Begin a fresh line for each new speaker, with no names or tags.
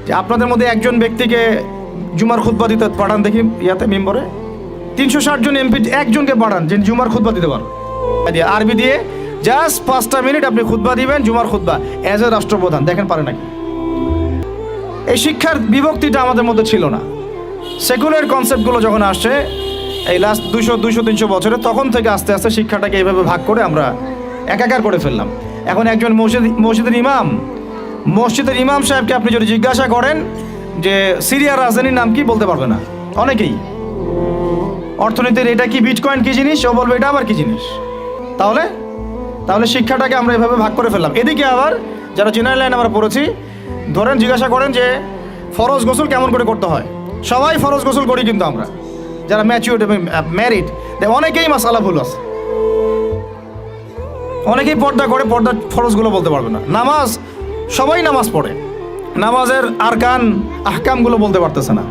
যে আপনাদের মধ্যে একজন ব্যক্তিকে জুমার খুতবা দিতে পাঠান দেখি ইয়াতে মেম্বরে 360 জন এমপি একজনকে পাঠান যে জুমার খুতবা দিতে পারেন আরবি দিয়ে জাস্ট 5টা মিনিট আপনি খুতবা দিবেন জুমার খুতবা অ্যাজ এ রাষ্ট্রপ্রধান, দেখেন পারে নাকি। এই শিক্ষার বিভক্তিটা আমাদের মধ্যে ছিল না। সেকুলার কনসেপ্টগুলো যখন আসছে এই লাস্ট 200-300 বছরে, তখন থেকে আস্তে আস্তে শিক্ষাটাকে এইভাবে ভাগ করে আমরা একাকার করে ফেললাম। এখন একজন মসজিদের ইমাম সাহেবকে আপনি যদি জিজ্ঞাসা করেন যে সিরিয়ার রাজধানীর নাম কি, বলতে পারবে না অনেকেই। অর্থনীতির এটা কি, বিটকয়েন কি জিনিস, ও বলবে এটা আবার কি জিনিস। তাহলে শিক্ষাটাকে আমরা এভাবে ভাগ করে ফেললাম। এদিকে আবার যারা জেনারেল লাইন আমরা পড়েছি, ধরেন জিজ্ঞাসা করেন যে ফরজ গোসল কেমন করে করতে হয়, সবাই ফরজ গোসল করি, কিন্তু আমরা যারা ম্যাচিউরড এবং ম্যারিড অনেকেই মাসালা ভুল আছে। অনেকেই পর্দা করে, পর্দার ফরজগুলো বলতে পারবে না। নামাজ, সবাই নামাজ পড়ে, নামাজের আরকান আহকামগুলো বলতে পারতেছে না।